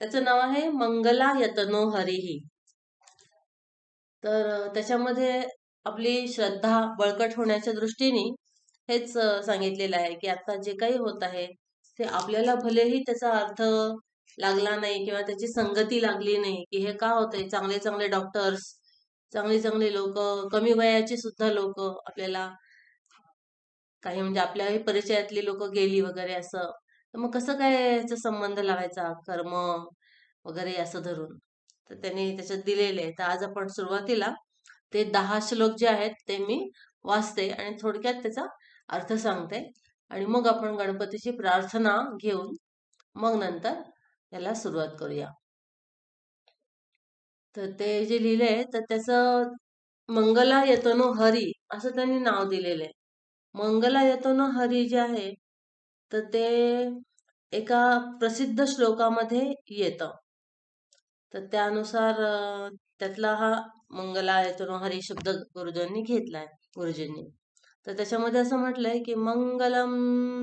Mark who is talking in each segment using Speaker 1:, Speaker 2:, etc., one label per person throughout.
Speaker 1: त्याचं नाव आहे मंगलायतनो हरिही. तर त्याच्यामध्ये आपली श्रद्धा बळकट होण्याच्या दृष्टीने हेच सांगितलेलं आहे की आता जे काही होत आहे ते आपल्याला भलेही त्याचा अर्थ लागला नाही किंवा त्याची संगती लागली नाही की हे का होतंय. चांगले चांगले डॉक्टर्स, चांगले चांगले लोक, कमी वयाची सुद्धा लोक आपल्याला काही म्हणजे आपल्याही परिचयातली लोक गेली वगैरे असं. तर मग कसं काय याचा संबंध लावायचा कर्म वगैरे असं धरून. तर त्यांनी त्याच्यात दिलेले आहे. तर आज आपण सुरुवातीला ते 10 श्लोक जे आहेत ते मी वाचते आणि थोडक्यात त्याचा अर्थ सांगते आणि मग आपण गणपतीची प्रार्थना घेऊन मग नंतर त्याला सुरुवात करूया. तर ते जे लिहिलंय तर त्याचं मंगला येतनो हरी असं त्यांनी नाव दिलेलं आहे. मंगला येतनो हरी जे आहे तर ते एका प्रसिद्ध श्लोकामध्ये येतं. तर त्यानुसार त्यातला हा मंगला येतनो हरी शब्द गुरुजींनी घेतलाय. गुरुजींनी तर त्याच्यामध्ये असं म्हटलंय की मंगलम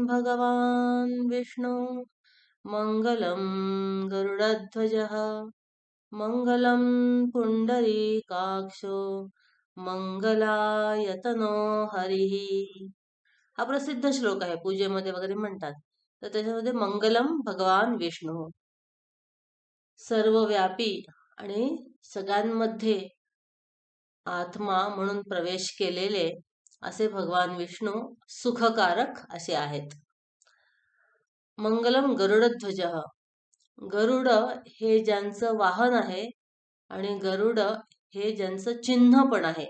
Speaker 1: भगवान विष्णू, मंगलम गरुडध्वज, मंगलम पुंडरीकाक्षो, मंगलायतनो हरिः. हा प्रसिद्ध श्लोक आहे, पूजेमध्ये वगैरे म्हणतात. तर त्याच्यामध्ये मंगलम भगवान विष्णू, सर्वव्यापी आणि सगळ्यांमध्ये आत्मा म्हणून प्रवेश केलेले असे भगवान विष्णू सुखकारक असे आहेत. मंगलम गरुडध्वज, गरुड हे ज्यांचं वाहन आहे आणि गरुड हे ज्यांचं चिन्ह पण आहे.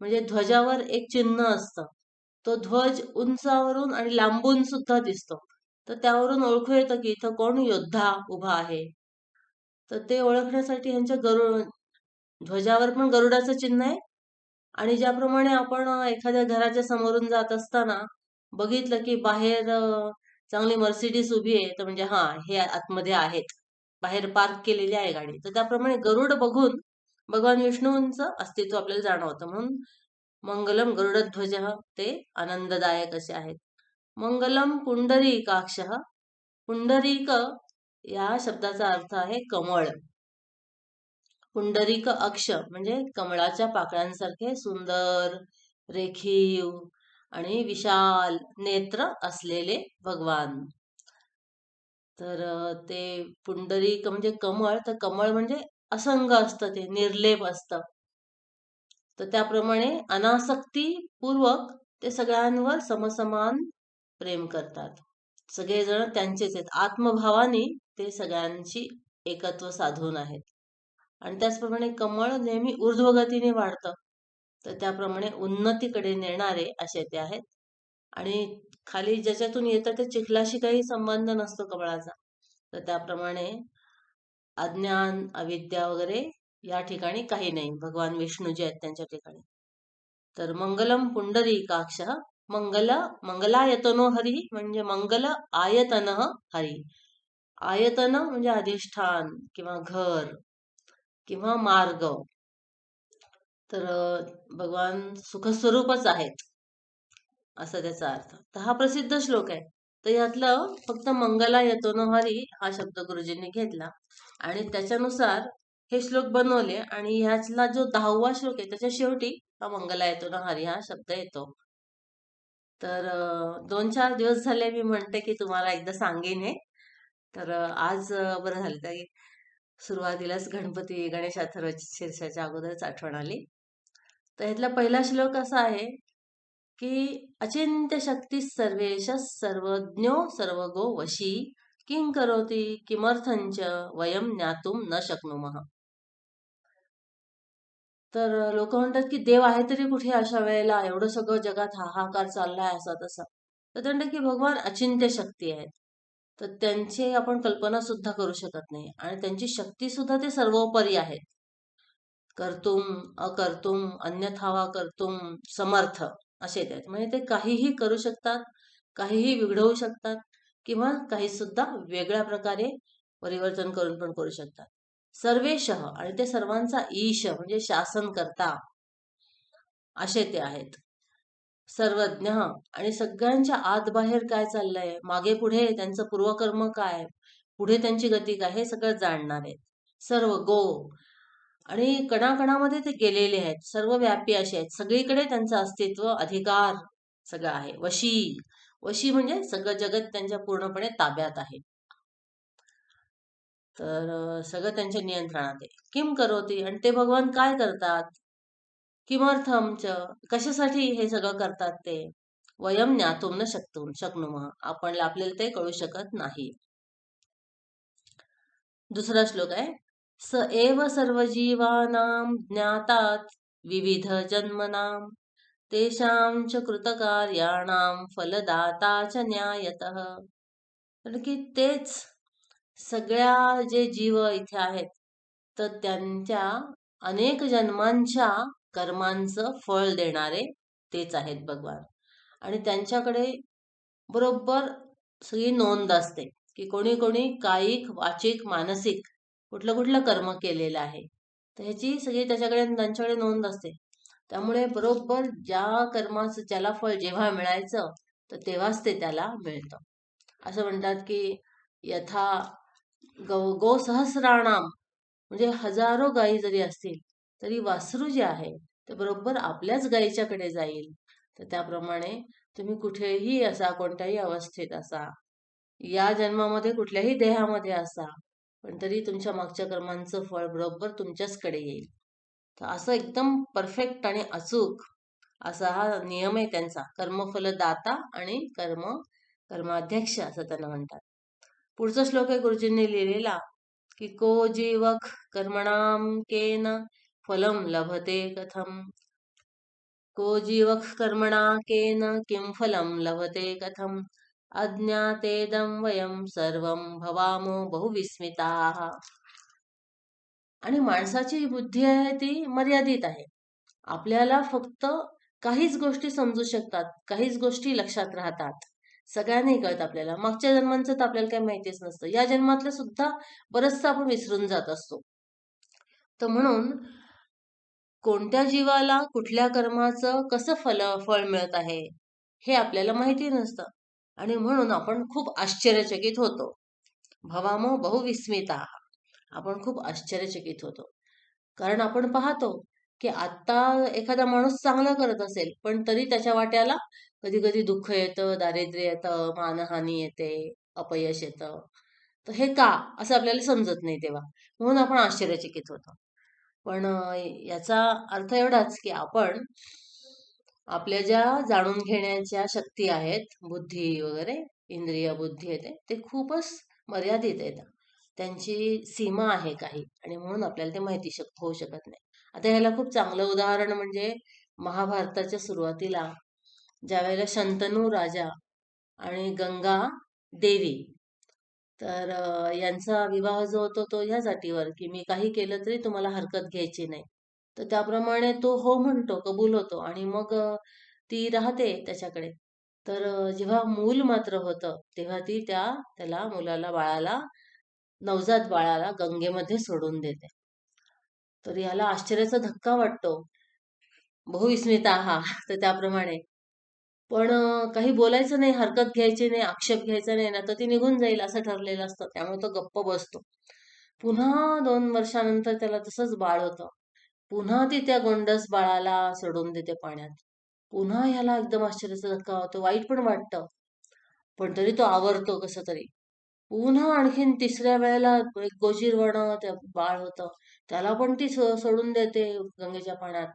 Speaker 1: म्हणजे ध्वजावर एक चिन्ह असतं, तो ध्वज उंचावरून आणि लांबून सुद्धा दिसतो. तर त्यावरून ओळखू येतं की इथं कोण योद्धा उभा आहे. तर ते ओळखण्यासाठी ह्यांच्या ध्वजावर पण गरुडाचं चिन्ह आहे. आणि ज्याप्रमाणे आपण एखाद्या घराच्या समोरून जात असताना बघितलं की बाहेर चांगली मर्सिडीज उभी आहे, तर म्हणजे हा हे आतमध्ये आहेत, बाहेर पार्क केलेली आहे गाडी. तर त्याप्रमाणे गरुड बघून भगवान विष्णूंचं अस्तित्व आपल्याला जाणवतं. म्हणून मंगलम गरुडध्वज, ते आनंददायक असे आहेत. मंगलम पुंडरीकाक्ष, पुंडरीक या शब्दाचा अर्थ आहे कमळ. पुंडरीक अक्ष म्हणजे कमळाच्या पाकळ्यांसारखे सुंदर, रेखीव आणि विशाल नेत्र असलेले भगवान. तर ते पुंडरीक म्हणजे कमळ, तर कमळ म्हणजे असंग असतं, ते निर्लेप असतं. तर त्याप्रमाणे अनासक्तीपूर्वक ते सगळ्यांवर समसमान प्रेम करतात. सगळेजण त्यांचेच आहेत. आत्मभावाने ते सगळ्यांची एकत्व साधून आहेत. आणि त्याचप्रमाणे कमळ नेहमी ऊर्ध्वगतीने वाढतं. तर त्याप्रमाणे उन्नतीकडे नेणारे असे ते आहेत. आणि खाली ज्याच्यातून येतं ते चिखलाशी काही संबंध नसतो कमळाचा. तर त्याप्रमाणे अज्ञान, अविद्या वगैरे या ठिकाणी काही नाही, भगवान विष्णू जे आहेत त्यांच्या ठिकाणी. तर मंगलम पुंडरीकाक्ष, मंगलायतनो हरी म्हणजे मंगल आयतन हरी. आयतन म्हणजे अधिष्ठान किंवा घर किंवा मार्ग. तर भगवान सुखस्वरूपच आहेत असा त्याचा अर्थ. तर हा प्रसिद्ध श्लोक आहे. तर यातलं फक्त मंगला येतो न हरी हा शब्द गुरुजींनी घेतला आणि त्याच्यानुसार हे श्लोक बनवले आणि ह्यातला जो 10वा श्लोक आहे त्याच्या शेवटी हा मंगला येतो न हरी हा शब्द येतो. तर 2-4 दिवस झाले मी म्हणते की तुम्हाला एकदा सांगेन हे. तर आज बरं झालं, त्या सुरुवातीलाच गणपती गणेश अथर्व शीर्षाच्या अगोदरच आठवण आली. तर ह्यातला पहिला श्लोक असा आहे की अचिंत्य शक्ती सर्वेश सर्वज्ञो सर्वगो वशी किं करोति किमर्थंच वयम ज्ञातुम न शक्नुमः. तर लोक म्हणतात की देव आहे तरी कुठे अशा वेळेला, एवढं सगळं जगात हाहाकार चाललाय असा तसा. तर ते म्हणतात की भगवान अचिंत्य शक्ती आहेत. तर त्यांची आपण कल्पना सुद्धा करू शकत नाही आणि त्यांची शक्ती सुद्धा ते सर्वोपरी आहेत. कर्तुम अकर्तुम अन्यथावा कर्तुम समर्थ असे ते आहेत. म्हणजे ते काहीही करू शकतात, काहीही बिघडवू शकतात किंवा काही सुद्धा वेगळ्या प्रकारे परिवर्तन करून पण करू शकतात. सर्वेशः आणि ते सर्वांचा ईश म्हणजे शासन करता असे ते आहेत. सर्वज्ञ आणि सगळ्यांच्या आत बाहेर काय चाललंय, मागे पुढे त्यांचं पूर्वकर्म काय, पुढे त्यांची गती काय हे सगळं जाणणार आहेत. सर्व गो आणि कणाकणामध्ये ते गेलेले आहेत, सर्व व्यापी असे आहेत, सगळीकडे त्यांचं अस्तित्व अधिकार सगळं आहे. वशी, वशी म्हणजे सगळं जगत त्यांच्या पूर्णपणे ताब्यात आहे. तर सगळं त्यांच्या नियंत्रणात आहे. किम करोती, आणि ते भगवान काय करतात? किमर्थम च, कशासाठी हे सगळं करतात ते? वयम ज्ञातुम न शक्नुमः, आपल्याला ते कळू शकत नाही. दुसरा श्लोक आहे, स एव सर्वजीवानां ज्ञातात विविध जन्मनां तेषां च कृतकार्याणां फलदाता च न्यायतः. कारण की तेच सगळ्या जे जीव इथे आहेत, तर त्यांच्या अनेक जन्मांच्या कर्मांचं फळ देणारे तेच आहेत भगवान. आणि त्यांच्याकडे बरोबर सगळी नोंद असते की कोणी कोणी कायिक, वाचिक, मानसिक कुठलं कुठलं कर्म केलेलं आहे, तर ह्याची सगळी त्यांच्याकडे नोंद असते. त्यामुळे बरोबर ज्या कर्माचं ज्याला फळ जेव्हा मिळायचं तर तेव्हाच ते त्याला मिळतं. असं म्हणतात की यथा गो सहस्राणाम, म्हणजे हजारो गायी जरी असतील तरी वासरू जे आहे ते बरोबर आपल्याच गायीच्याकडे जाईल. तर त्याप्रमाणे तुम्ही कुठेही असा, कोणत्याही अवस्थेत असा, या जन्मामध्ये कुठल्याही देहामध्ये असा, पण तरी तुमच्या मागच्या कर्मांचं फळ बरोबर तुमच्याचकडे येईल. तर असं एकदम परफेक्ट आणि अचूक असा हा नियम आहे त्यांचा, कर्मफलदाता आणि कर्माध्यक्ष असं त्यांना म्हणतात. पुढचा श्लोक आहे गुरुजींनी लिहिलेला की को जीवक कर्मणाम केन फलम लभते कथम, को जीवक कर्मणा केन किं फलम लभते कथम, अज्ञातेदं वयम सर्वं भवामो बहुविस्मिताः. आणि माणसाची बुद्धी आहे ती मर्यादित आहे. आपल्याला फक्त काहीच गोष्टी समजू शकतात, काहीच गोष्टी लक्षात राहतात, सगळ्या नाही कळत आपल्याला. मागच्या जन्मांचं तर आपल्याला काही माहितीच नसतं, या जन्मातलं सुद्धा बरंचसं आपण विसरून जात असतो. तर म्हणून कोणत्या जीवाला कुठल्या कर्माचं कसं फळ मिळत आहे हे आपल्याला माहिती नसतं, आणि म्हणून आपण खूप आश्चर्यचकित होतो. भवामो बहुविस्मिता, आपण खूप आश्चर्यचकित होतो. कारण आपण पाहतो की आता एखादा माणूस चांगला करत असेल पण तरी त्याच्या वाट्याला कधी कधी दुःख येतं, दारिद्र्य येतं, मानहानी येते, अपयश येतं. तर हे का असं आपल्याला समजत नाही तेव्हा, म्हणून आपण आश्चर्यचकित होतो. पण याचा अर्थ एवढाच की आपण आपल्या ज्या जाणून घेण्याच्या शक्ती आहेत, बुद्धी वगैरे, इंद्रिय बुद्धी येते, ते खूपच मर्यादित आहेत. त्यांची सीमा आहे काही, आणि म्हणून आपल्याला ते माहिती होऊ शकत नाही. आता ह्याला खूप चांगलं उदाहरण म्हणजे महाभारताच्या सुरुवातीला ज्या वेळेला शंतनू राजा आणि गंगा देवी, तर यांचा विवाह जो होतो तो ह्याच अटीवर की मी काही केलं तरी तुम्हाला हरकत घ्यायची नाही. तर त्याप्रमाणे तो हो म्हणतो, कबूल होतो, आणि मग ती राहते त्याच्याकडे. तर जेव्हा मूल मात्र होतं तेव्हा ती त्याला बाळाला, नवजात बाळाला गंगेमध्ये सोडून देते. तर याला आश्चर्याचा धक्का वाटतो, बहुविस्मिता हा. तर त्याप्रमाणे पण काही बोलायचं नाही, हरकत घ्यायची नाही, आक्षेप घ्यायचा नाही, ना तर ती निघून जाईल असं ठरलेलं असतं. त्यामुळे तो गप्प बसतो. पुन्हा 2 वर्षानंतर त्याला तसंच बाळ होतं. पुन्हा ती त्या गोंडस बाळाला सोडून देते पाण्यात. पुन्हा ह्याला एकदम आश्चर्याचा धक्का होतो, वाईट पण वाटतं, पण तरी तो आवरतो कसं तरी. पुन्हा आणखीन तिसऱ्या वेळेला एक गोजीरवाणं ते बाळ होतं, त्याला पण ती सोडून देते गंगेच्या पाण्यात.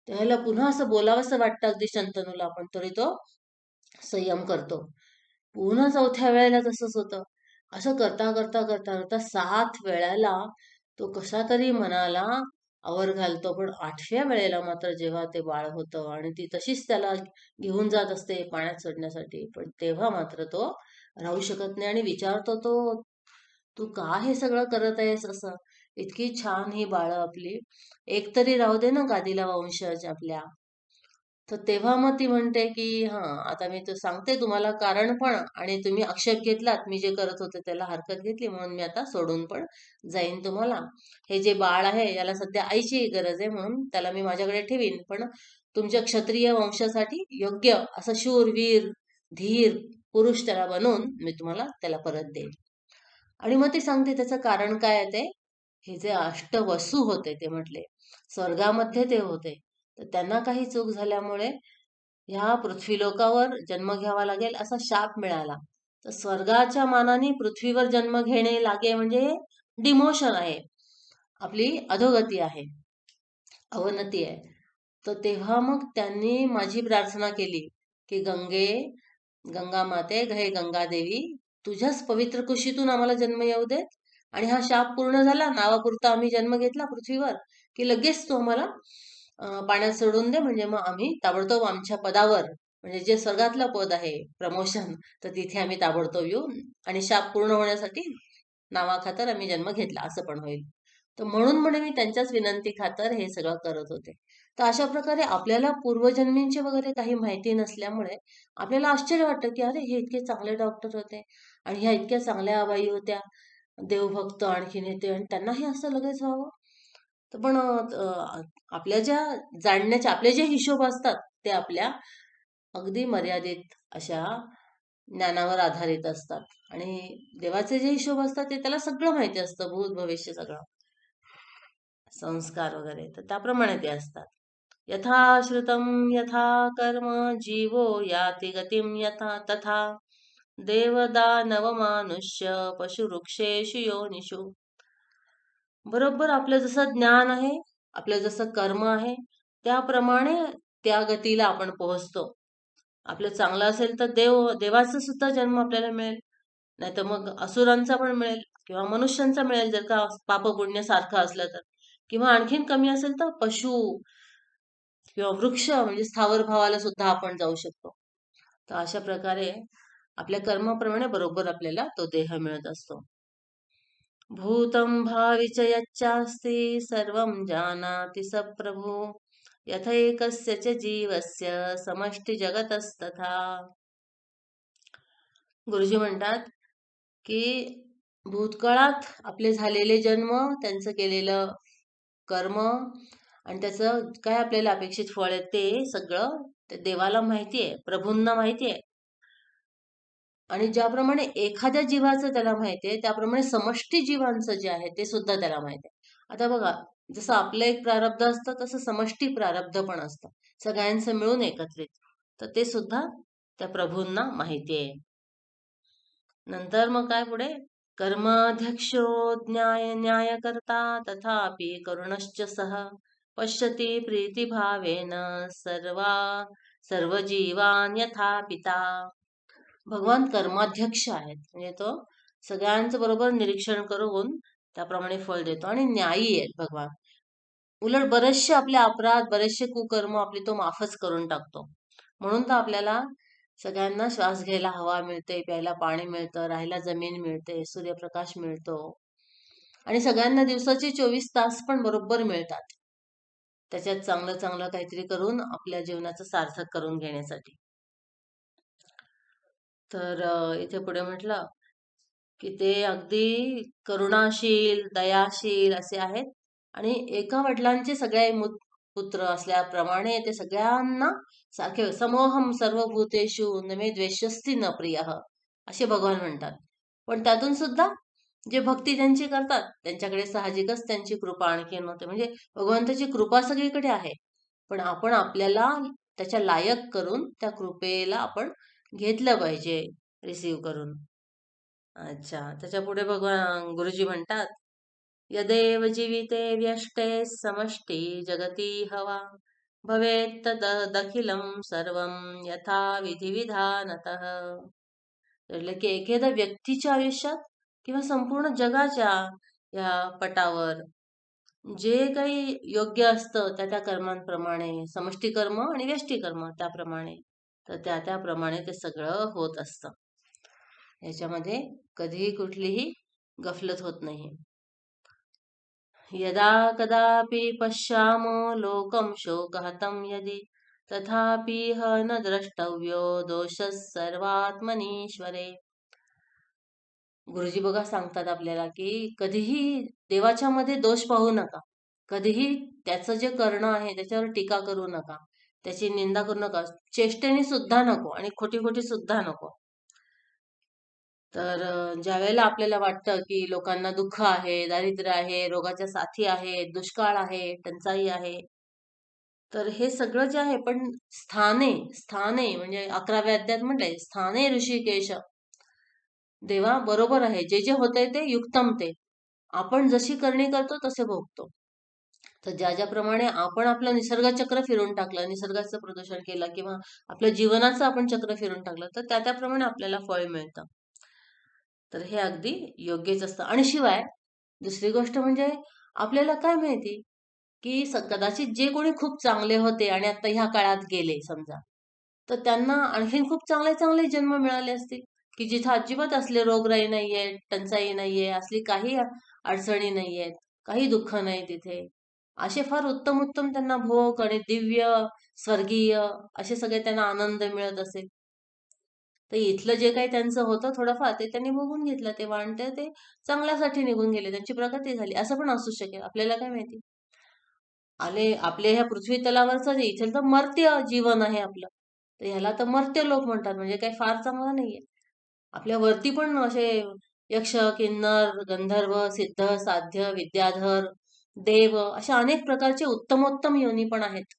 Speaker 1: त्याला पुन्हा असं बोलावंसं वाटतं अगदी शंतनूला, पण तरी तो संयम करतो. पुन्हा चौथ्या वेळेला तसंच होतं. असं करता करता करता करता 7 वेळेला तो कसा तरी मनाला आवर घालतो. पण 8व्या वेळेला मात्र जेव्हा ते बाळ होतं आणि ती तशीच त्याला घेऊन जात असते पाण्यात सोडण्यासाठी, पण तेव्हा मात्र तो राहू शकत नाही आणि विचारतो तो, तू का हे सगळं करत आहेस असं? इतकी छान ही बाळं आपली, एक तरी राहू दे ना गादीला वंशज आपल्या. तर तेव्हा मग ती म्हणते की हां, आता मी तर सांगते तुम्हाला कारण पण, आणि तुम्ही आक्षेप घेतलात, मी जे करत होते त्याला हरकत घेतली, म्हणून मी आता सोडून पण जाईन तुम्हाला. हे जे बाळ आहे याला सध्या आईची गरज आहे, म्हणून त्याला मी माझ्याकडे ठेवीन, पण तुमच्या क्षत्रिय वंशासाठी योग्य असं शूर, वीर, धीर पुरुष त्याला बनवून मी तुम्हाला त्याला परत देईन. आणि मग ते सांगते त्याचं कारण काय आहे ते. हे जे अष्टवसू होते ते म्हटले स्वर्गामध्ये ते होते, तर त्यांना काही चूक झाल्यामुळे ह्या पृथ्वीलोकावर जन्म घ्यावा लागेल असा शाप मिळाला. तर स्वर्गाच्या मानाने पृथ्वीवर जन्म घेणे लागे म्हणजे डिमोशन आहे, आपली अधोगती आहे, अवनती आहे. तर तेव्हा मग त्यांनी माझी प्रार्थना केली की गंगा माते हे गंगा देवी, तुझ्याच पवित्र कुशीतून आम्हाला जन्म येऊ दे. आणि हा शाप पूर्ण झाला, नावापुरता आम्ही जन्म घेतला पृथ्वीवर, की लगेच तो आम्हाला पाण्यात सोडून दे, म्हणजे मग आम्ही ताबडतोब आमच्या पदावर, म्हणजे जे स्वर्गातलं पद आहे प्रमोशन, तर तिथे आम्ही ताबडतोब येऊ. आणि शाप पूर्ण होण्यासाठी नावाखातर आम्ही जन्म घेतला असं पण होईल. तर म्हणून म्हणे मी त्यांच्याच विनंती खातर हे सगळं करत होते. तर अशा प्रकारे आपल्याला पूर्वजन्मींचे वगैरे काही माहिती नसल्यामुळे आपल्याला आश्चर्य वाटतं की अरे हे इतके चांगले डॉक्टर होते आणि ह्या इतक्या चांगल्या बाई होत्या, देवभक्त आणखीन येते, आणि त्यांनाही असं लगेच व्हावं. तर पण आपल्या ज्या जाणण्याचे आपले जे हिशोब असतात ते आपल्या अगदी मर्यादित अशा ज्ञानावर आधारित असतात. आणि देवाचे जे हिशोब असतात ते त्याला सगळं माहिती असतं, भूत भविष्य सगळं, संस्कार वगैरे, तर त्याप्रमाणे ते असतात. यथा श्रुतं यथा कर्म जीवो याति गतिं यथा तथा देवदानव मानुष्य पशुवृक्षेषु योनिषु. बरोबर आपलं जसं ज्ञान आहे, आपलं जसं कर्म आहे, त्याप्रमाणे त्या गतीला आपण पोहोचतो. आपलं चांगलं असेल तर देवाचा सुद्धा जन्म आपल्याला मिळेल, नाही तर मग असुरांचा पण मिळेल किंवा मनुष्यांचा मिळेल, जर का पाप पुण्य सारखं असलं तर. किंवा आणखीन कमी असेल तर पशु किंवा वृक्ष म्हणजे स्थावर भावाला सुद्धा आपण जाऊ शकतो. तर अशा प्रकारे आपल्या कर्माप्रमाणे बरोबर आपल्याला तो देह मिळत असतो. भूतं भावि च यच्चास्ति सर्वं जानाति स प्रभु यथैकस्य च जीवस्य समष्टि जगतस्तथा. गुरुजी म्हणतात की भूतकाळात आपले झालेले जन्म, त्यांचं केलेलं कर्म आणि त्याचं काय आपल्याला अपेक्षित फळ आहे ते सगळं ते देवाला माहिती आहे, प्रभूंना माहिती आहे. आणि ज्याप्रमाणे एखाद्या जीवाचं त्याला माहिती आहे, त्याप्रमाणे समष्टी जीवांचं जे आहे ते सुद्धा त्याला माहिती आहे. आता बघा, जसं आपलं एक प्रारब्ध असतं तसं समष्टी प्रारब्ध पण असतं, सगळ्यांचं मिळून एकत्रित. तर ते सुद्धा त्या प्रभूंना माहिती आहे. नंतर मग काय पुढे, कर्माध्यक्षो न्यायकर्ता तथापि करुणश्च सह पश्यति प्रीतिभावेन सर्व जीवान यथा पिता. भगवान कर्माध्यक्ष आहेत, म्हणजे तो सगळ्यांचं बरोबर निरीक्षण करून त्याप्रमाणे फळ देतो आणि न्यायी आहेत भगवान. उलट बरेचसे आपले अपराध, बरेचसे कुकर्म आपले तो माफच करून टाकतो. म्हणून तर आपल्याला सगळ्यांना श्वास घ्यायला हवा मिळते, प्यायला पाणी मिळतं, राहायला जमीन मिळते, सूर्यप्रकाश मिळतो, आणि सगळ्यांना दिवसाचे 24 तास पण बरोबर मिळतात, त्याच्यात चांगलं चांगलं काहीतरी करून आपल्या जीवनाचं सार्थक करून घेण्यासाठी. तर इथे पुढे म्हटलं की ते अगदी करुणाशील, दयाशील असे आहेत. आणि एका वडिलांचे सगळे पुत्र असल्याप्रमाणे ते सगळ्यांना सारखे, समोहम सर्वभूतेषु न मे द्वेष्यस्ति न प्रियः, असे भगवान म्हणतात. पण त्यातून सुद्धा जे भक्ती ज्यांची करतात त्यांच्याकडे साहजिकच त्यांची कृपा आणखीन होते. म्हणजे भगवंताची कृपा सगळीकडे आहे, पण आपण आपल्याला त्याच्या लायक करून त्या कृपेला आपण घेतलं पाहिजे, रिसीव करून. अच्छा, त्याच्या पुढे भगवान गुरुजी म्हणतात, यदेव जीविते व्यष्टे समष्टी जगती हवा भवेत् तदखिलं सर्वं यथा विधिविधानतः. म्हटलं की एखाद्या व्यक्तीच्या आयुष्यात किंवा संपूर्ण जगाच्या या पटावर जे काही योग्य असतं त्या त्या कर्मांप्रमाणे, समष्टी कर्म आणि व्यष्टी कर्म त्याप्रमाणे, तर त्या त्याप्रमाणे ते सगळं होत असतं. याच्यामध्ये कधीही कुठलीही गफलत होत नाही. यदा कदापि पश्यामो लोकं शोकहतं यदि तथापि न द्रष्टव्यो दोषः सर्वात्मनीश्वरे. गुरुजी बघा सांगतात आपल्याला की कधीही देवाच्या मध्ये दोष पाहू नका, कधीही त्याचं जे करणं आहे त्याच्यावर टीका करू नका, त्याची निंदा करू नका, चेष्टेने सुद्धा नको आणि खोटी खोटी सुद्धा नको. तर ज्या वेळेला आपल्याला वाटतं की लोकांना दुःख आहे, दारिद्र्य आहे, रोगाच्या साथी आहेत, दुष्काळ आहे, टंचाई आहे, तर हे सगळं जे आहे पण स्थाने म्हणजे 11व्या अध्यायात म्हटलंय, स्थाने ऋषिकेश, देवा बरोबर आहे. जे जे होतंय ते युक्तम ते. आपण जशी करणी करतो तसे भोगतो. तर ज्याप्रमाणे आपण आपलं निसर्ग चक्र फिरून टाकलं, निसर्गाचं प्रदूषण केलं किंवा आपल्या जीवनाचं आपण चक्र फिरून टाकलं, तर त्याप्रमाणे आपल्याला फळ मिळतं. तर हे अगदी योग्यच असतं. आणि शिवाय दुसरी गोष्ट म्हणजे आपल्याला काय माहिती, की कदाचित जे कोणी खूप चांगले होते आणि आता ह्या काळात गेले समजा, तर त्यांना आणखीन खूप चांगले चांगले जन्म मिळाले असतील, की जिथं अजिबात असले रोगराई नाहीये, टंचाई नाहीये, असली काही अडचणी नाहीयेत, काही दुःख नाही तिथे. असे फार उत्तम उत्तम त्यांना भोग आणि दिव्य, स्वर्गीय असे सगळे त्यांना आनंद मिळत असेल. तर इथलं जे काही त्यांचं होतं थोडंफार ते त्यांनी भोगून घेतलं. ते वाणते ते चांगल्यासाठी निघून गेले. त्यांची प्रगती झाली. असं पण असू शकेल. आपल्याला काय माहिती? आपल्या ह्या पृथ्वी तलावरचं जे इथे तर मर्त्य जीवन आहे आपलं. तर ह्याला तर मर्त्य लोक म्हणतात. म्हणजे काही फार चांगलं नाहीये. आपल्या वरती पण असे यक्ष, किन्नर, गंधर्व, सिद्ध, साध्य, विद्याधर, देव अशा अनेक प्रकारचे उत्तमोत्तम योनी पण आहेत.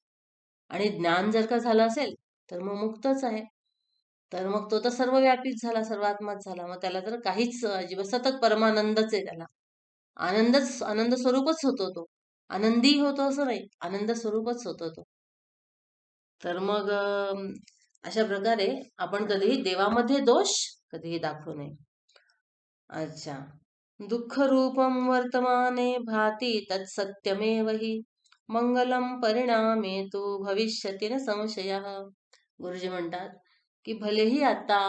Speaker 1: आणि ज्ञान जर का झालं असेल तर मग मुक्तच आहे. तर मग तो तर सर्वव्यापीच झाला, सर्वात्माच झाला. मग त्याला तर काहीच अजिबात सतत परमानंदच आहे त्याला. आनंद स्वरूपच होतो तो. आनंदी होतो असं नाही, आनंद स्वरूपच होतो तो. तर मग अशा प्रकारे आपण कधीही देवामध्ये दोष कधीही दाखवू नये. अच्छा. दुःखरूपं वर्तमाने भाति तत्सत्यमेव हि मंगलम परिणामे तु भविष्यति न संशयः. गुरुजी म्हणतात की भलेही आता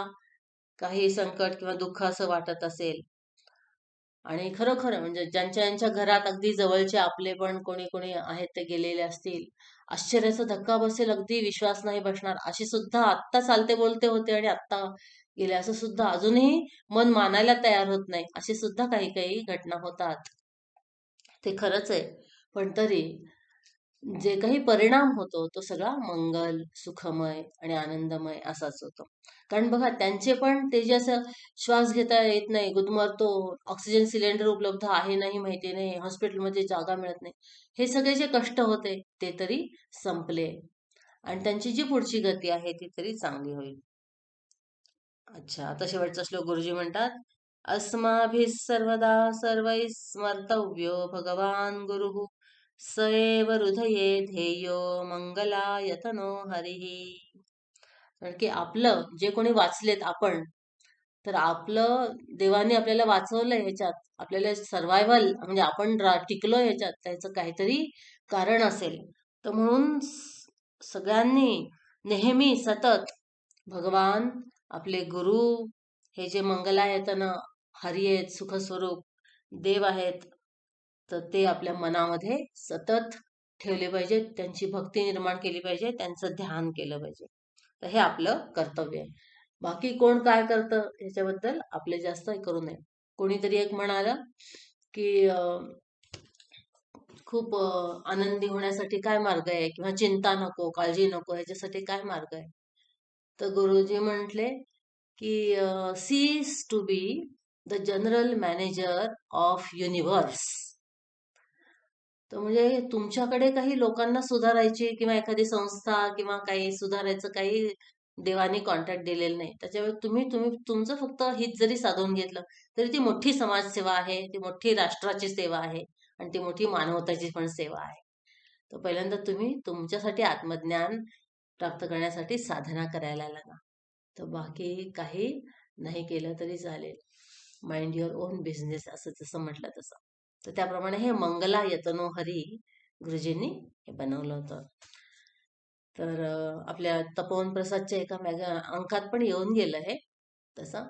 Speaker 1: काही संकट किंवा दुःख असं वाटत असेल आणि खरोखर म्हणजे ज्यांच्या ज्यांच्या घरात अगदी जवळचे आपले पण कोणी कोणी आहेत ते गेलेले असतील, आश्चर्याचा धक्का बसेल, अगदी विश्वास नाही बसणार अशी सुद्धा आत्ता चालते बोलते होते आणि आत्ता गेले असं सुद्धा अजूनही मन मानायला तयार होत नाही अशी सुद्धा काही काही घटना होतात. ते खरंच आहे. पण तरी जे काही परिणाम होतो तो सगळा मंगल, सुखमय आणि आनंदमय असाच होतो. कारण बघा त्यांचे पण ते जे असं श्वास घेता येत नाही, गुदमरतो, ऑक्सिजन सिलेंडर उपलब्ध आहे नाही माहिती नाही, हॉस्पिटलमध्ये जागा मिळत नाही. हे सगळे जे कष्ट होते ते तरी संपले आणि त्यांची जी पुढची गती आहे ती तरी चांगली होईल. अच्छा, आता शेवटचा श्लोक गुरुजी म्हणतात, अस्माभिः सर्वदा सर्वैः स्मर्तव्यो भगवान गुरुः स एव हृदये ध्येयो मंगलायतनो हरिः. कारण की आपलं जे कोणी वाचलेत आपण, तर आपलं देवाने आपल्याला वाचवलंय ह्याच्यात, आपल्याला सर्वायव्हल म्हणजे आपण टिकलो ह्याच्यात, त्याचं काहीतरी कारण असेल. तर म्हणून सगळ्यांनी नेहमी सतत भगवान, आपले गुरु, हे जे मंगलायतन हरी आहेत, सुखस्वरूप देव आहेत, तर ते आपल्या मनामध्ये सतत ठेवले पाहिजे, त्यांची भक्ती निर्माण केली पाहिजे, त्यांचं ध्यान केलं पाहिजे. तर हे आपलं कर्तव्य आहे. बाकी कोण काय करतं ह्याच्याबद्दल आपले जास्त हे करू नये. कोणीतरी एक म्हणालं की खूप आनंदी होण्यासाठी काय मार्ग आहे किंवा चिंता नको, काळजी नको ह्याच्यासाठी काय मार्ग आहे. तर गुरुजी म्हटले की cease to be the general manager of universe. तर म्हणजे तुमच्याकडे काही लोकांना सुधारायची किंवा एखादी संस्था किंवा काही सुधारायचं काही देवानी कॉन्ट्रॅक्ट दिलेलं नाही. त्याच्यामुळे तुम्ही तुम्ही तुमचं फक्त हित जरी साधून घेतलं तरी ती मोठी समाजसेवा आहे, ती मोठी राष्ट्राची सेवा आहे आणि ती मोठी मानवताची पण सेवा आहे. तर पहिल्यांदा तुम्ही तुमच्यासाठी आत्मज्ञान प्राप्त करण्यासाठी साधना करायला लागा. तर बाकी काही नाही केलं तरी चालेल. माइंड युअर ओन बिझनेस असं जसं म्हटलं तसं. तर त्याप्रमाणे हे मंगला यतनो हरी गुरुजींनी हे बनवलं होतं. तर आपल्या तपोवन प्रसादच्या एका अंकात पण येऊन गेलं हे तसं.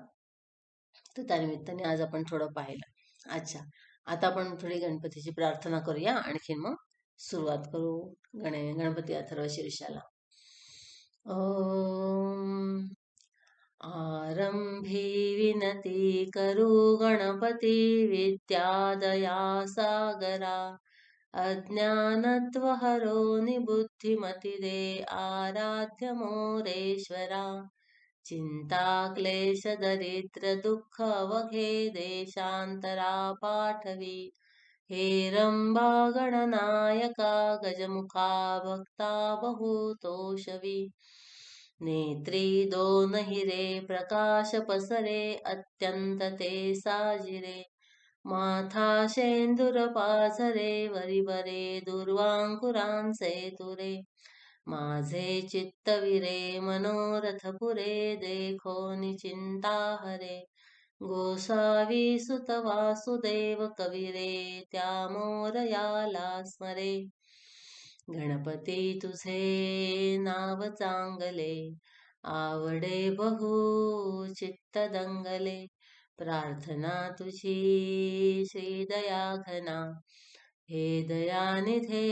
Speaker 1: तर त्यानिमित्ताने आज आपण थोडं पाहिलं. अच्छा, आता आपण थोडी गणपतीची प्रार्थना करूया, आणखीन मग सुरुवात करू गणपती अथर्व शीर्षाला. ओम आरंभी विनती करू गणपती विद्यादया सागरा, अज्ञानत्वहरो निबुद्धिमती दे आराध्य मोरेश्वरा, चिंता क्लेश दरिद्र दुःख अवघे देशांतरा पाठवी. हेरंबा गणनायका गजमुखा भक्ता बहुतोषवी. नेत्री दोन हिरे प्रकाश पसरे अत्यंत ते साजिरे. माथा शेंदूर पाझरे वरी बरे दुर्वांकुरांचे तुरे. माझे चित्त विरे मनोरथ पुरे देखो निचिंता हरे. गोसावी सुत वासुदेव कविरे त्या मोरयाला स्मरे. गणपती तुझे नाव चांगले आवडे बहु चित्त दंगले. प्रार्थना तुझी श्री दया घना हे दयानिधे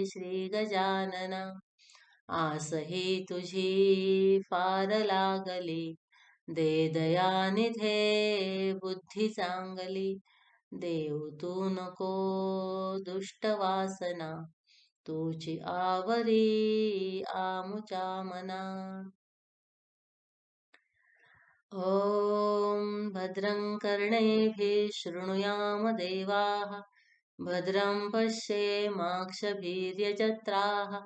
Speaker 1: श्री गजानना. आस ही तुझी फार लागली दे दयानिधे बुद्धी चांगली. देव तू नको दुष्ट वासना तुझी आवरी आमुच्या मना. ॐ भद्रं कर्णेभिः शृणुयाम देवाः. भद्रं पश्येमाक्षभिर्यजत्राः.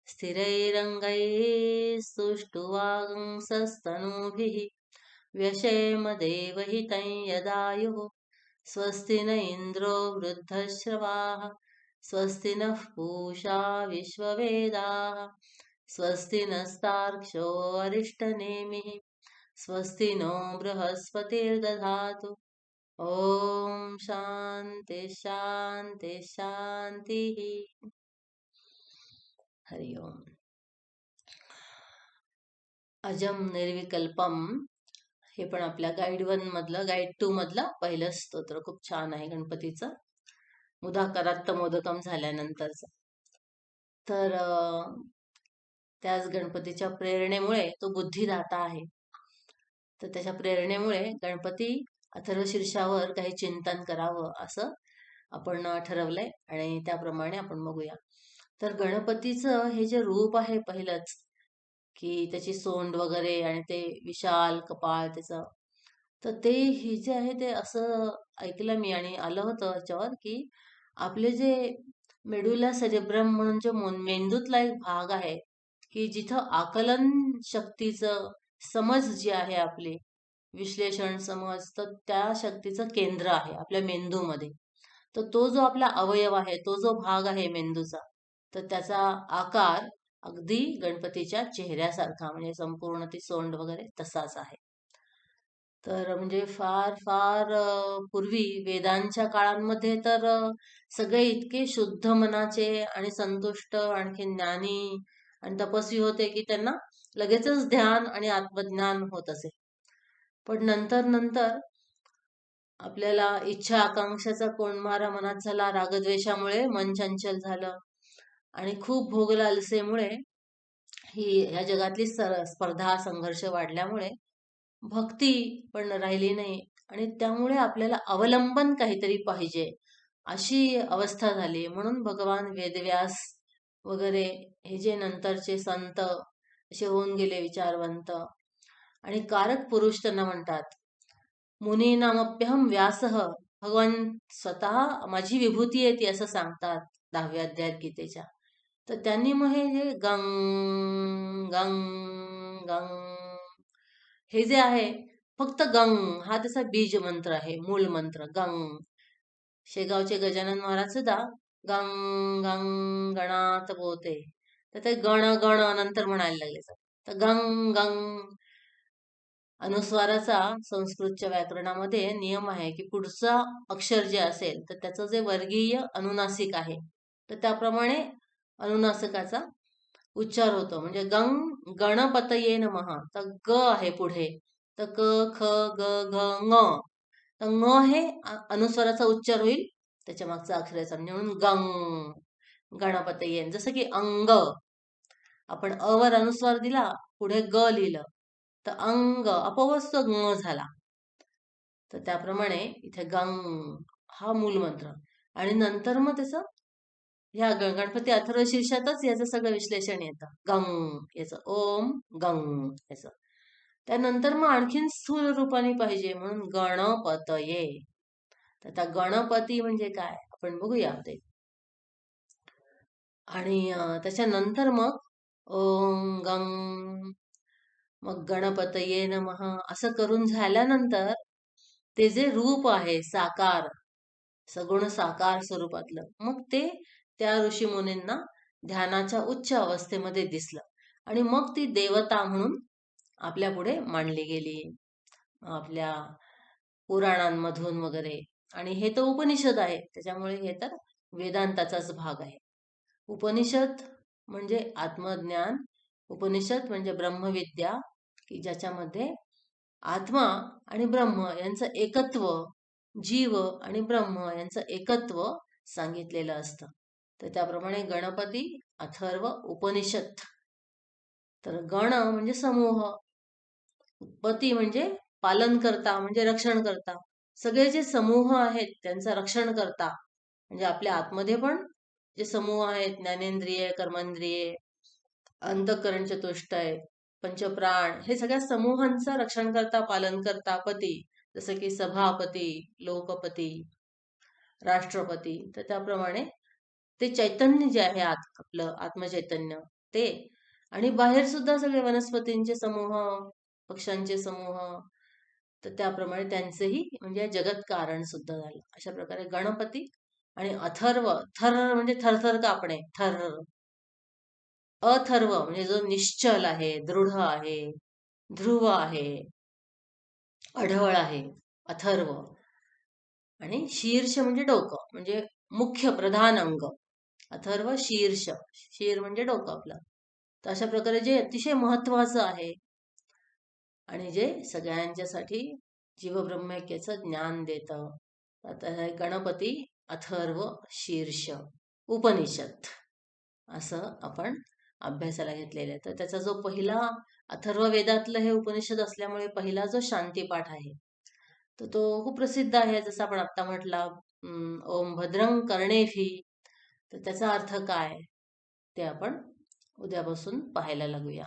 Speaker 1: स्थिरैरङ्गैः सुष्ठुवागुंसस्तनूभिः. व्यशेम देवहितं यदायुः. स्वस्ति न इन्द्रो वृद्धश्रवाः. स्वस्ति नः पूषा विश्ववेदाः. स्वस्ति नस्तार्क्ष्यो अरिष्टनेमिः. स्वस्ति नो बृहस्पतिर्दधातु. ॐ शान्ति शान्ति शान्तिः. हरि ओम. अजम निर्विकल्पम हे पण आपल्या गाईड 1 मधलं, गाईड 2 मधलं पहिलं स्तोत्र खूप छान आहे गणपतीचं, मुदाकरात्त मोदकम झाल्यानंतरचं. तर त्याच गणपतीच्या प्रेरणेमुळे तो बुद्धिदाता आहे. तर त्याच्या प्रेरणेमुळे गणपती अथर्वशीर्षावर काही चिंतन करावं असं आपण ठरवलंय आणि त्याप्रमाणे आपण बघूया. तर गणपतीचं हे जे रूप आहे पहिलंच, की त्याची सोंड वगैरे आणि ते विशाल कपाळ त्याचं, तर ते हे जे आहे ते असं ऐकलं मी आणि आलं होतं याच्यावर, की आपले जे मेडुला सेरेब्रम म्हणून जे मेंदूतला एक भाग आहे, की जिथं आकलन शक्तीचं समज जी आहे आपली, विश्लेषण समज, तर त्या शक्तीचं केंद्र आहे आपल्या मेंदूमध्ये. तर तो जो आपला अवयव आहे, तो जो भाग आहे मेंदूचा, तर त्याचा आकार अगदी गणपतीच्या चेहऱ्यासारखा, म्हणजे संपूर्ण ती सोंड वगैरे तसाच आहे. तर म्हणजे फार फार पूर्वी वेदांच्या काळांमध्ये तर सगळे इतके शुद्ध मनाचे आणि संतुष्ट आणखी ज्ञानी आणि तपस्वी होते, की त्यांना लगेचच ध्यान आणि आत्मज्ञान होत असे. पण नंतर नंतर आपल्याला इच्छा आकांक्षाचा कोंडमारा मनात झाला, रागद्वेषामुळे मन चंचल झालं आणि खूप भोग लालसेमुळे ह्या जगातली स्पर्धा संघर्ष वाढल्यामुळे भक्ती पण राहिली नाही आणि त्यामुळे आपल्याला अवलंबन काहीतरी पाहिजे अशी अवस्था झाली. म्हणून भगवान वेदव्यास वगैरे हे जे नंतरचे संत असे होऊन गेले विचारवंत आणि कारक पुरुष त्यांना म्हणतात. मुनी नामप्यहम व्यासः, भगवान स्वतः माझी विभूती आहे ती असं सांगतात 10व्या अध्यायात गीतेच्या. तर त्यांनी मग हे जे गंग गंग गंग हे जे आहे, फक्त गंग हा त्याचा बीज मंत्र आहे, मूळ मंत्र गंग. शेगावचे गजानन महाराज सुद्धा गंग गंग गणात बोते, तर ते गण गण नंतर म्हणायला लागले. तर गंग गंग अनुस्वाराचा संस्कृतच्या व्याकरणामध्ये नियम आहे, की पुढचा अक्षर जे असेल तर त्याचं जे वर्गीय अनुनासिक आहे, तर त्याप्रमाणे अनुनासिकाचा उच्चार होतो. म्हणजे गंग गणपतये नमः, तर ग आहे पुढे, तर क ख ग घ ङ, तर ङ हे अनुस्वाराचा उच्चार होईल त्याच्या मागचा अक्षराचा, म्हणून गंग गणपतये. जसं की अंग, आपण अ वर अनुस्वार दिला, पुढे ग लिहिलं, तर अंग आपोआपच तो ङ झाला. तर त्याप्रमाणे इथे गंग हा मूल मंत्र आणि नंतर मग त्याचं ह्या गणपती अथर्वशीर्षातच याचं सगळं विश्लेषण येतं. गंग याचं, ओम गंग याचं. त्यानंतर मग आणखीन स्थूल रूपाने पाहिजे म्हणून गणपतये. तर आता गणपती म्हणजे काय आपण बघूया ते. आणि त्याच्यानंतर मग ओम गंग, मग गणपतये नमः असं करून झाल्यानंतर ते जे रूप आहे साकार, सगुण साकार स्वरूपातलं, मग ते त्या ऋषीमुनींना ध्यानाच्या उच्च अवस्थेमध्ये दिसलं आणि मग ती देवता म्हणून आपल्या पुढे मांडली गेली आपल्या पुराणांमधून वगैरे. आणि हे तर उपनिषद आहे, त्याच्यामुळे हे तर वेदांताचाच भाग आहे. उपनिषद म्हणजे आत्मज्ञान, उपनिषद म्हणजे ब्रह्मविद्या, की ज्याच्यामध्ये आत्मा आणि ब्रह्म यांचं एकत्व, जीव आणि ब्रह्म यांचं एकत्व सांगितलेलं असतं. तर त्याप्रमाणे गणपती अथर्व उपनिषद. तर गण म्हणजे समूह, पती म्हणजे पालन करता म्हणजे रक्षण करता. सगळे जे समूह आहेत त्यांचं रक्षण करता, म्हणजे आपल्या आतमध्ये पण जे समूह आहेत, ज्ञानेंद्रिय, कर्मेंद्रिय, अंतःकरण चतुष्टय, पंचप्राण, हे सगळ्या समूहांचं रक्षण करता पालन करता पती. जसं की सभापती, लोकपती, राष्ट्रपती. तर त्याप्रमाणे ते चैतन्य जे आहे आपलं आत्मचैतन्य ते, आणि बाहेर सुद्धा सगळे वनस्पतींचे समूह, पक्ष्यांचे समूह, तर त्याप्रमाणे त्यांचेही म्हणजे जगत कारण सुद्धा झालं. अशा प्रकारे गणपती. आणि अथर्व, थर म्हणजे थरथर कापणे, थर. अथर्व म्हणजे जो निश्चल आहे, दृढ आहे, ध्रुव आहे, अढळ आहे, अथर्व. आणि शीर्ष म्हणजे डोकं, म्हणजे मुख्य प्रधान अंग. अथर्व शीर्ष, शीर म्हणजे डोकं आपलं. तर अशा प्रकारे जे अतिशय महत्वाचं आहे आणि जे सगळ्यांच्यासाठी जीवब्रह्मैक्याचं ज्ञान देतं. आता हे गणपती अथर्व शीर्ष उपनिषद असं आपण अभ्यासाला घेतलेलं आहे. तर त्याचा जो पहिला अथर्व वेदातलं हे उपनिषद असल्यामुळे पहिला जो शांतीपाठ आहे तर तो खूप प्रसिद्ध आहे. जसं आपण आत्ता म्हटला, ओम भद्रं कर्णेभिः, तर त्याचा अर्थ काय ते आपण उद्यापासून पाहायला लागूया.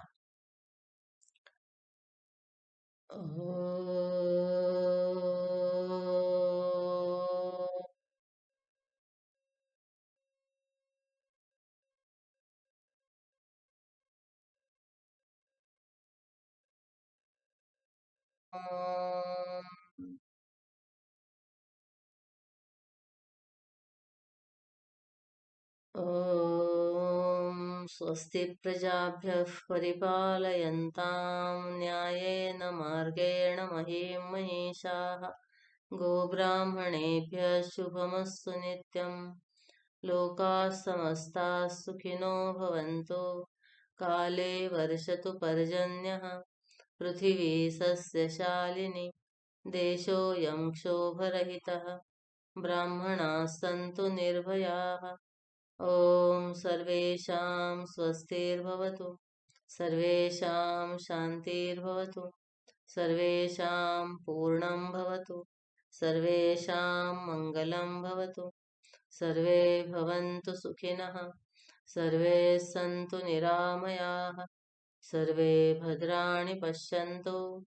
Speaker 1: ॐ स्वस्ति प्रजाभ्यः परिपालयन्तां न्यायेन मार्गेण महीं महिषाः, गोब्राह्मणेभ्यः शुभमस्तु नित्यं, लोकाः समस्ताः सुखिनो भवन्तु, काले वर्षतु पर्जन्यः, पृथिवी सस्यशालिनी, देशोऽयं क्षोभरहितः, ब्राह्मणाः सन्तु निर्भयाः, ॐ सर्वेषां स्वस्तिर्भवतु, सर्वेषां शान्तिर्भवतु, सर्वेषां पूर्णं भवतु, सर्वेषां मङ्गलं भवतु, सर्वे भवन्तु सुखिनः, सर्वे सन्तु निरामयाः, सर्वे भद्राणि पश्यन्तु,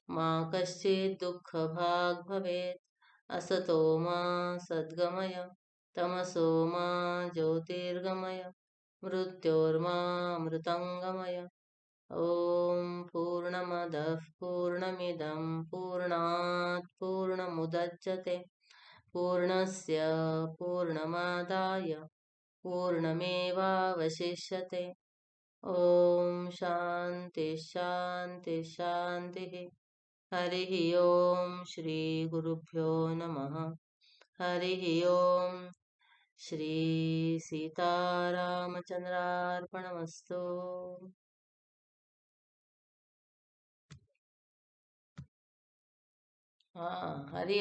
Speaker 1: मा कश्चित् दुःखभाग् भवेत्, असतो मा सद्गमय, तमसो मा ज्योतिर्गमय, मृत्योर्मा मृतङ्गमय. ॐ पूर्णमदः पूर्णमिदं पूर्णात् पूर्णमुदच्यते, पूर्णस्य पूर्णमादाय पूर्णमेवावशिष्यते. ॐ शान्ति शान्ति शान्तिः. हरिः ॐ श्रीगुरुभ्यो नमः. हरिः ॐ श्री सीतारामचन्द्रार्पणमस्तु. हाँ, हरि